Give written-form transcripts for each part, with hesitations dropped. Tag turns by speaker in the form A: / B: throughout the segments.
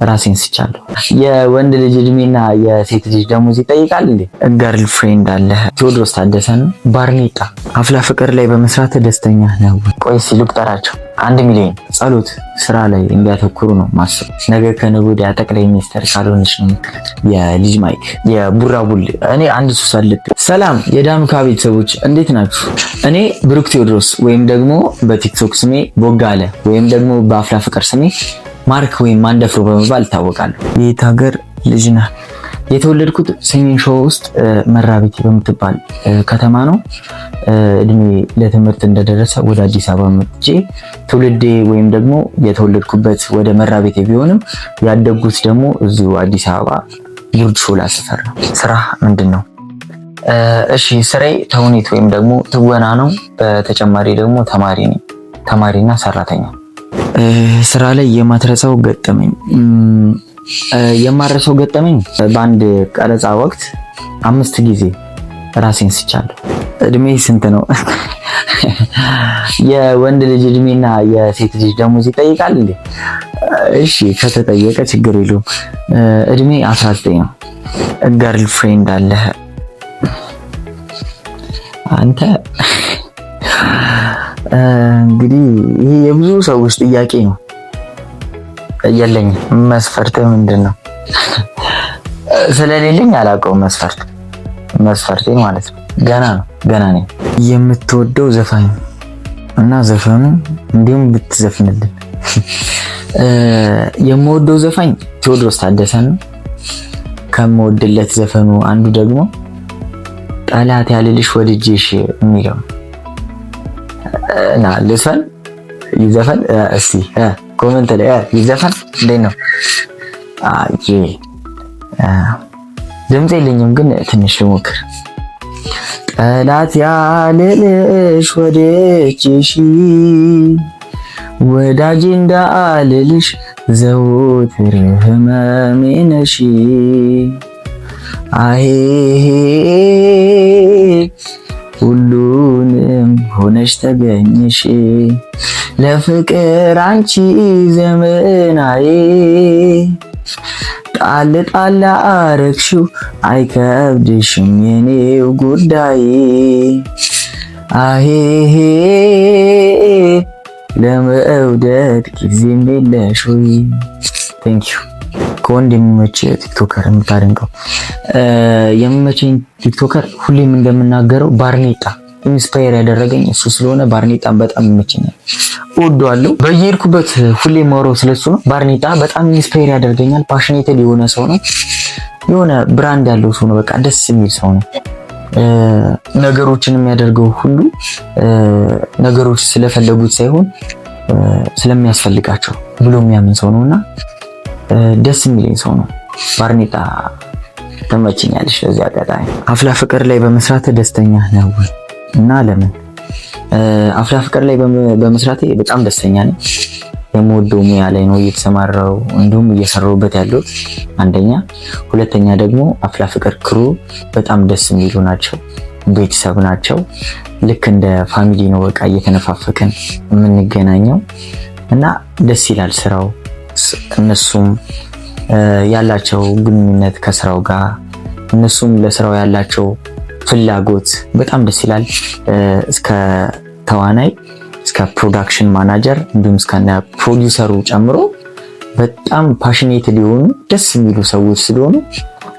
A: ራሴን ስቻለሁ። የወንድ ልጅ እድሜና የሴት ልጅ ደሞዝ ይጠይቃል እንዴ? ገርል ፍሬንድ አለ። ቴዎድሮስ ታደሰን ባርኔጣ። አፍላ ፍቅር ላይ በመስራት ደስተኛ ነው? ቆይ ሲሉ ቁጠራቸው 1 ሚሊዮን። ጸሎት ስራ ላይ እንዲያተኩሩ ነው ማስብ። ነገ ከነገ ወዲያ ጠቅላይ ሚኒስትር ካልሆነች ነው የልጅ ማይክ የቡራቡል። እኔ አንድ ሱስ አለብኝ። ሰላም የዳምካ ቤተሰቦች እንዴት ናችሁ? እኔ ብሩክ ቴዎድሮስ ወይም ደግሞ በቲክቶክ ስሜ ቦጋለ ወይም ደግሞ በአፍላ ፍቅር ስሜ ማርክ ወይም ማንደፍሮ በመባል ይታወቃሉ። የት ሀገር ልጅ ነህ? የተወለድኩት ሰሜን ሸዋ ውስጥ መራቤቴ በምትባል ከተማ ነው። እድሜ ለትምህርት እንደደረሰ ወደ አዲስ አበባ መጥቼ ትውልዴ ወይም ደግሞ የተወለድኩበት ወደ መራቤቴ ቢሆንም ያደግኩት ደግሞ እዚሁ አዲስ አበባ ጉርድ ሾላ ሰፈር ነው። ስራ ምንድን ነው? እሺ ስራዬ ተውኔት ወይም ደግሞ ትወና ነው። በተጨማሪ ደግሞ ተማሪና ሰራተኛ። ስራ ላይ የማትረሳው ገጠመኝ? የማረሰው ገጠመኝ በአንድ ቀረጻ ወቅት 5 ጊዜ ራሴን ስቻለሁ። እድሜ ስንት ነው? የወንድ ልጅ እድሜና የሴት ልጅ ደሞዝ ይጠይቃል እንዴ? እሺ ከተጠየቀ ችግር የለውም። እድሜ 19 ነው። ገርል ፍሬንድ አለ? አንተ እንግዲህ ይሄ የብዙ ሰዎች ጥያቄ ነው። የለኝም። መስፈርት ምንድን ነው? ስለሌለኝ አላውቀውም። መስፈርቴ ማለት ነው ገና ነኝ። የምትወደው ዘፋኝ እና ዘፈኑ እንዲሁም ብትዘፍንልን? የምወደው ዘፋኝ ቴዎድሮስ ታደሰ ነው። ከምወድለት ዘፈኑ አንዱ ደግሞ ጠላት ያልልሽ ወድጄሽ የሚለው እና ልስፈን ይዘፈን እስቲ ኮሜንት ላይ ይዘፈን። እንዴት ነው? ድምፅ የለኝም ግን ትንሽ ልሞክር። ጠላት ያልልሽ ወድጄሽ ወዳጅ እንዳልልሽ ዘወትር ህመሜ ነሽ አሄ ሁሉንም ሆነሽ ተገኘሽ ለፍቅር አንቺ ዘመናዬ ጣል አረግሽው አይከብድሽም የኔው ጉዳይ አሄ ለመውደድ ጊዜም የለሽ ወይ? ቴንክ ዩ። ከወንድ የሚመች ቲክቶከር የምታደንቀው? የሚመቸኝ ቲክቶከር ሁሌም እንደምናገረው ባርኔጣ ኢንስፓየር ያደረገኝ እሱ ስለሆነ ባርኔጣን በጣም ይመቸኛል፣ እወደዋለሁ። በየሄድኩበት ሁሌ ማውራው ስለሱ ነው። ባርኔጣ በጣም ኢንስፓየር ያደርገኛል። ፓሽኔትድ የሆነ ሰው ነው። የሆነ ብራንድ ያለው ሰው ነው። በቃ ደስ የሚል ሰው ነው። ነገሮችን የሚያደርገው ሁሉ ነገሮች ስለፈለጉት ሳይሆን ስለሚያስፈልጋቸው ብሎ የሚያምን ሰው ነውና ደስ የሚለኝ ሰው ነው። ባርኔጣ ተመችኛለሽ። ለዚህ አጋጣሚ አፍላ ፍቅር ላይ በመስራት ደስተኛ ነው እና ለምን? አፍላ ፍቅር ላይ በመስራቴ በጣም ደስተኛ ነኝ። የምወደው ሙያ ላይ ነው እየተሰማራው እንዲሁም እየሰራሁበት ያለው አንደኛ። ሁለተኛ ደግሞ አፍላ ፍቅር ክሩ በጣም ደስ የሚሉ ናቸው፣ ቤተሰብ ናቸው። ልክ እንደ ፋሚሊ ነው በቃ እየተነፋፈቀን የምንገናኘው እና ደስ ይላል ስራው። እነሱም ያላቸው ግንኙነት ከስራው ጋር እነሱም ለስራው ያላቸው ፍላጎት በጣም ደስ ይላል። እስከ ተዋናይ እስከ ፕሮዳክሽን ማናጀር እንዲሁም እስከ ፕሮዲውሰሩ ጨምሮ በጣም ፓሽኔትድ የሆኑ ደስ የሚሉ ሰዎች ስለሆኑ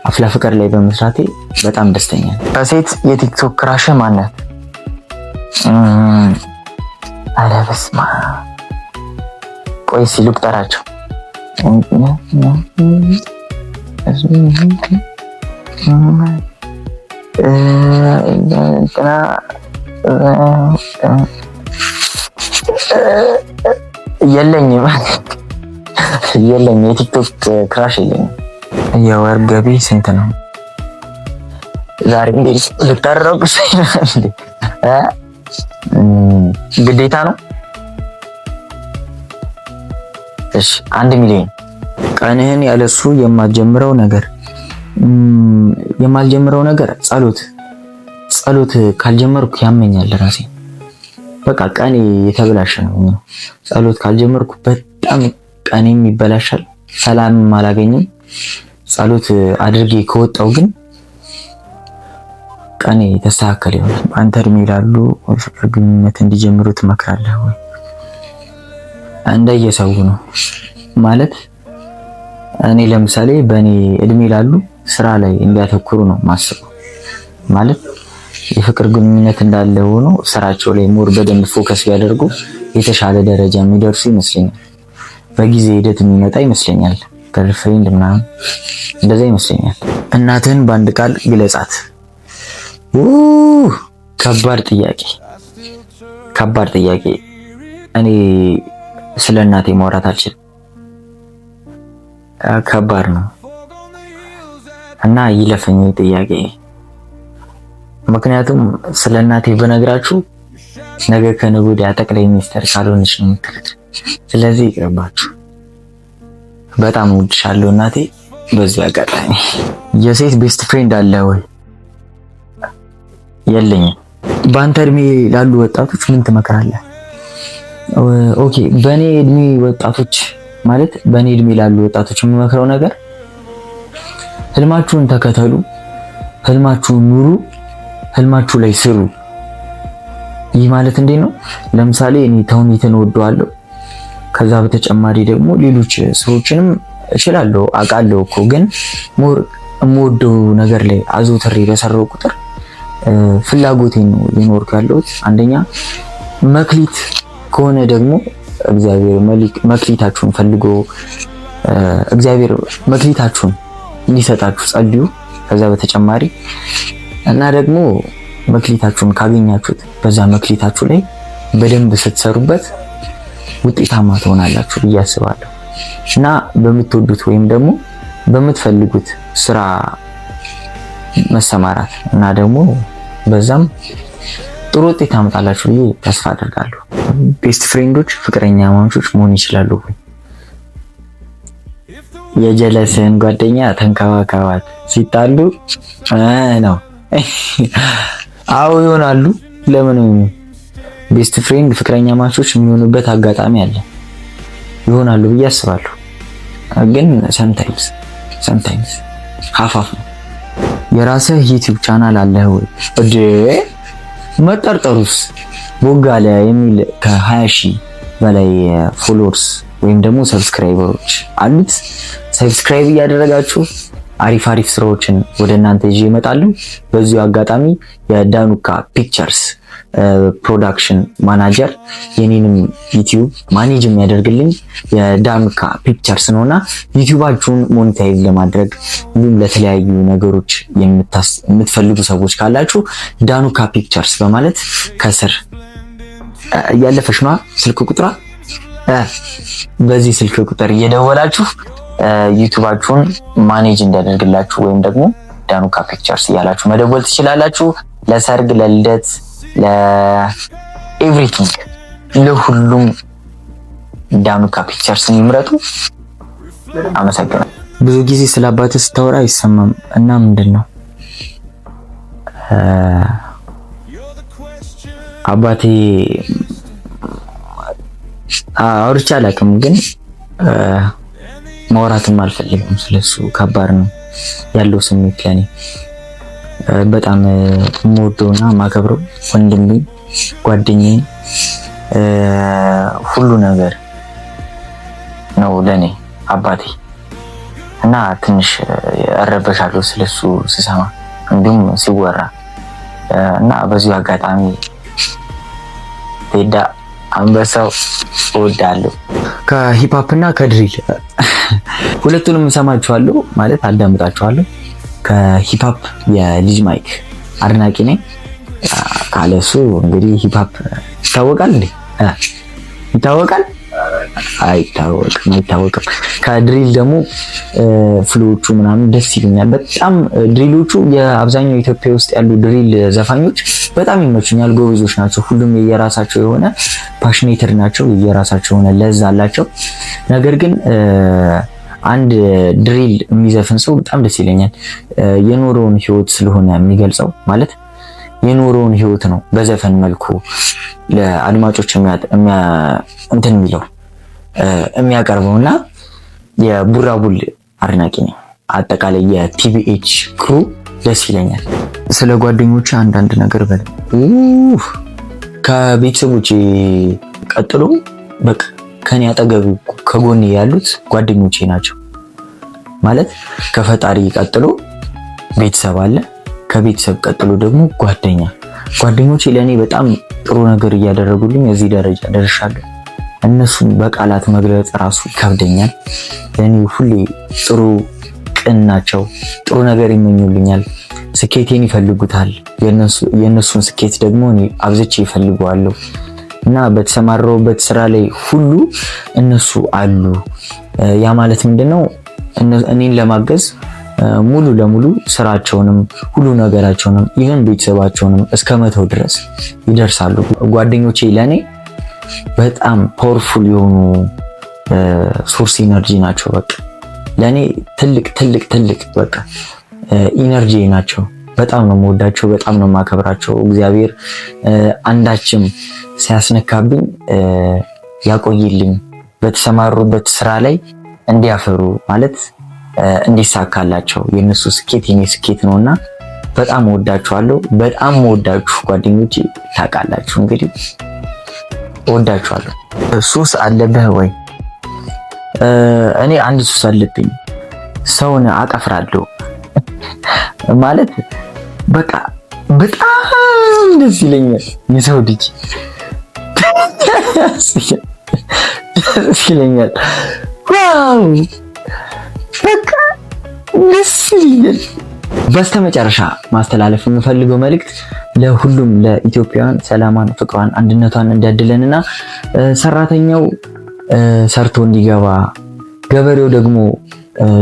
A: አፍላ ፍቅር ላይ በመስራቴ በጣም ደስተኛ ነኝ። ከሴት የቲክቶክ ክራሽ ማናት? ኧረ በስመ አብ ቆይ ሲሉ ቁጠራቸው። የለኝም የቲክቶክ ክራሽ የለኝም። የወር ገቢ ስንት ነው? ዛሬ እንግዲህ ልታረቁ ግዴታ ነው። እሺ 1 ሚሊዮን። ቀንህን ያለሱ የማልጀምረው ነገር ጸሎት ካልጀመርኩ ያመኛል ራሴ። በቃ ቀኔ የተበላሸ ነው። ጸሎት ካልጀመርኩ በጣም ቀኔም ይበላሻል። ሰላምም አላገኝም። ጸሎት አድርጌ ከወጣው ግን ቀኔ ተስተካከለ ይሆናል። አንተ እድሜ ላሉ ፍቅር ግንኙነት እንዲጀምሩ ትመክራለህ ወይ? እንደየሰው ነው ማለት እኔ ለምሳሌ በእኔ እድሜ ላሉ ስራ ላይ እንዲያተኩሩ ነው ማስበው። ማለት የፍቅር ግንኙነት እንዳለ ሆኖ ስራቸው ላይ ሞር በደንብ ፎከስ ቢያደርጉ የተሻለ ደረጃ የሚደርሱ ይመስለኛል። በጊዜ ሂደት የሚመጣ ይመስለኛል። ገርልፍሬንድ ምናምን እንደዛ ይመስለኛል። እናትህን በአንድ ቃል ግለጻት። ከባድ ጥያቄ። እኔ ስለ እናቴ ማውራት አልችልም። ከባድ ነው እና ይለፈኝ ጥያቄ። ምክንያቱም ስለ እናቴ በነግራችሁ ነገ ከነገ ወዲያ ጠቅላይ ሚኒስትር ካልሆነች ነው የምትሉት። ስለዚህ ይቅርባችሁ። በጣም እወድሻለሁ እናቴ። በዚህ አጋጣሚ የሴት ቤስት ፍሬንድ አለ ወይ? የለኝም። በአንተ እድሜ ላሉ ወጣቶች ምን ትመክራለህ? ኦኬ፣ በእኔ እድሜ ወጣቶች ማለት በእኔ እድሜ ላሉ ወጣቶች የምመክረው ነገር ህልማችሁን ተከተሉ፣ ህልማችሁን ኑሩ፣ ህልማችሁ ላይ ስሩ። ይህ ማለት እንዴት ነው? ለምሳሌ እኔ ተውኔትን እወደዋለሁ። ከዛ በተጨማሪ ደግሞ ሌሎች ሰዎችንም እችላለሁ አውቃለሁ እኮ ግን ሞር የምወደው ነገር ላይ አዘውትሬ በሰራው ቁጥር ፍላጎቴን ነው የኖርኩ ያለሁት። አንደኛ መክሊት ከሆነ ደግሞ እግዚአብሔር መክሊታችሁን ፈልጎ እግዚአብሔር መክሊታችሁን እንዲሰጣችሁ ጸልዩ። ከዛ በተጨማሪ እና ደግሞ መክሊታችሁን ካገኛችሁት በዛ መክሊታችሁ ላይ በደንብ ስትሰሩበት ውጤታማ ትሆናላችሁ ብዬ አስባለሁ። እና በምትወዱት ወይም ደግሞ በምትፈልጉት ስራ መሰማራት እና ደግሞ በዛም ጥሩ ውጤት ታመጣላችሁ ብዬ ተስፋ አደርጋለሁ። ቤስት ፍሬንዶች ፍቅረኛ ማቾች መሆን ይችላሉ ወይ? የጀለስን ጓደኛ ተንከባከባት ሲጣሉ ነው። አዎ ይሆናሉ። ለምን ቤስት ፍሬንድ ፍቅረኛ ማቾች የሚሆኑበት አጋጣሚ አለ። ይሆናሉ ብዬ አስባለሁ። ግን ሰምታይምስ ሀፋፍ ነው። የራስህ ዩቲዩብ ቻናል አለህ ወይ? እዴ መጠርጠሩስ ቦጋለ የሚል ከ20 ሺህ በላይ ፎሎወርስ ወይም ደግሞ ሰብስክራይበሮች አሉት። ሰብስክራይብ እያደረጋችሁ አሪፍ ስራዎችን ወደ እናንተ ይዤ እመጣለሁ። በዚሁ አጋጣሚ የዳኑካ ፒክቸርስ ፕሮዳክሽን ማናጀር የኔንም ዩቲዩብ ማኔጅ የሚያደርግልኝ የዳኑካ ፒክቸርስ ነውና ዩቲዩባችሁን ሞኔታይዝ ለማድረግ እንዲሁም ለተለያዩ ነገሮች የምትፈልጉ ሰዎች ካላችሁ ዳኑካ ፒክቸርስ በማለት ከስር ያለፈሽ ነው ስልክ ቁጥሯ፣ በዚህ ስልክ ቁጥር እየደወላችሁ ዩቲዩባችሁን ማኔጅ እንዲያደርግላችሁ ወይም ደግሞ ዳኑካ ፒክቸርስ እያላችሁ መደወል ትችላላችሁ። ለሰርግ፣ ለልደት፣ ለኤቭሪቲንግ ለሁሉም ዳኑካ ፒክቸርስን ይምረጡ። አመሰግናለሁ። ብዙ ጊዜ ስለ አባትህ ስታወራ አይሰማም እና ምንድን ነው? አባቴ አውርቼ አላውቅም፣ ግን ማውራትም አልፈልግም ስለሱ። ከባድ ነው ያለው ስሜት ለኔ። በጣም የምወደውና ማከብረው ወንድሜ፣ ጓደኛዬ፣ ሁሉ ነገር ነው ለኔ አባቴ እና ትንሽ እረበሻለሁ ስለሱ ስሰማ እንዲሁም ሲወራ እና በዚሁ አጋጣሚ ቴዳ አንበሳው እወዳለሁ። ከሂፕሆፕ እና ከድሪል ሁለቱንም እሰማቸዋለሁ ማለት አዳምጣቸዋለሁ። ከሂፕሆፕ የልጅ ማይክ አድናቂ ነኝ። ካለሱ እንግዲህ ሂፕሆፕ ይታወቃል እንዴ? ይታወቃል? አይታወቅም። ከድሪል ደግሞ ፍሎዎቹ ምናምን ደስ ይሉኛል በጣም። ድሪሎቹ የአብዛኛው ኢትዮጵያ ውስጥ ያሉ ድሪል ዘፋኞች በጣም ይመቹኛል። ጎበዞች ናቸው። ሁሉም የየራሳቸው የሆነ ፓሽኔትድ ናቸው። የየራሳቸው የሆነ ለዛ አላቸው። ነገር ግን አንድ ድሪል የሚዘፍን ሰው በጣም ደስ ይለኛል። የኖረውን ህይወት ስለሆነ የሚገልጸው ማለት የኖረውን ህይወት ነው በዘፈን መልኩ ለአድማጮች እንትን የሚለው የሚያቀርበውና የቡራቡል አድናቂ ነኝ። አጠቃላይ የቲቢኤች ክሩ ደስ ይለኛል። ስለ ጓደኞቼ አንዳንድ ነገር በል። ከቤተሰቦቼ ቀጥሎ በቃ ከኔ አጠገብ ከጎኔ ያሉት ጓደኞቼ ናቸው። ማለት ከፈጣሪ ቀጥሎ ቤተሰብ አለ፣ ከቤተሰብ ቀጥሎ ደግሞ ጓደኛ። ጓደኞቼ ለኔ በጣም ጥሩ ነገር እያደረጉልኝ እዚህ ደረጃ ደርሻለሁ። እነሱን በቃላት መግለጽ ራሱ ይከብደኛል። ለኔ ሁሌ ጥሩ ቅን ናቸው። ጥሩ ነገር ይመኙልኛል። ስኬቴን ይፈልጉታል። የነሱን ስኬት ደግሞ እኔ አብዝቼ ይፈልገዋለሁ እና በተሰማራሁበት ስራ ላይ ሁሉ እነሱ አሉ። ያ ማለት ምንድነው? እኔን ለማገዝ ሙሉ ለሙሉ ስራቸውንም ሁሉ ነገራቸውንም ኢቨን ቤተሰባቸውንም እስከ መተው ድረስ ይደርሳሉ። ጓደኞቼ ለኔ በጣም ፓወርፉል የሆኑ ሶርስ ኢነርጂ ናቸው። በቃ ለኔ ትልቅ በቃ ኢነርጂ ናቸው። በጣም ነው የምወዳቸው፣ በጣም ነው የማከብራቸው። እግዚአብሔር አንዳችም ሲያስነካብኝ ያቆይልኝ፣ በተሰማሩበት ስራ ላይ እንዲያፈሩ ማለት እንዲሳካላቸው። የነሱ ስኬት የኔ ስኬት ነውና በጣም እወዳችኋለሁ። በጣም እወዳችሁ ጓደኞቼ ታውቃላችሁ። እንግዲህ እወዳችኋለሁ። ሱስ አለብህ ወይ? እኔ አንድ ሱስ አለብኝ። ሰውን አቀፍራለሁ ማለት በቃ በጣም ደስ ይለኛል። የሰው ልጅ ደስ ይለኛል። ዋው በቃ ደስ ይለኛል። በስተመጨረሻ ማስተላለፍ የምፈልገው መልእክት ለሁሉም ለኢትዮጵያውያን ሰላሟን፣ ፍቅሯን፣ አንድነቷን እንዲያድለንና ሰራተኛው ሰርቶ እንዲገባ ገበሬው ደግሞ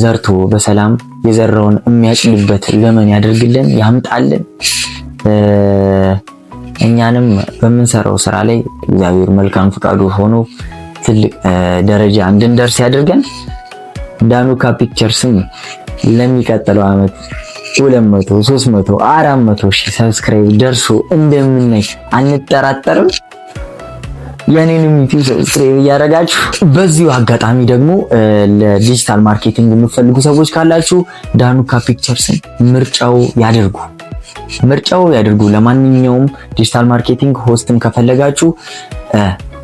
A: ዘርቶ በሰላም የዘራውን የሚያጭድበት ዘመን ያደርግልን፣ ያምጣልን። እኛንም በምንሰራው ስራ ላይ እግዚአብሔር መልካም ፍቃዱ ሆኖ ትልቅ ደረጃ እንድንደርስ ያደርገን። ዳኑካ ፒክቸርስም ለሚቀጥለው ዓመት 200፣ 300፣ 400 ሺህ ሰብስክራይብ ደርሶ እንደምናይ አንጠራጠርም። የኔንም ዩቲዩብ ሰብስክራይብ እያደረጋችሁ በዚሁ አጋጣሚ ደግሞ ለዲጂታል ማርኬቲንግ የምትፈልጉ ሰዎች ካላችሁ ዳኑካ ፒክቸርስን ምርጫው ያድርጉ። ለማንኛውም ዲጂታል ማርኬቲንግ ሆስትም ከፈለጋችሁ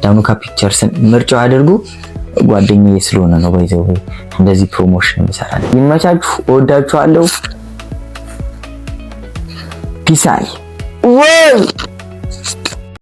A: ዳኑካ ፒክቸርስን ምርጫው ያድርጉ። ጓደኛዬ ስለሆነ ነው ባይዘው እንደዚህ ፕሮሞሽን እንሰራለን። ይመቻችሁ። እወዳችኋለሁ። ፒስ አይ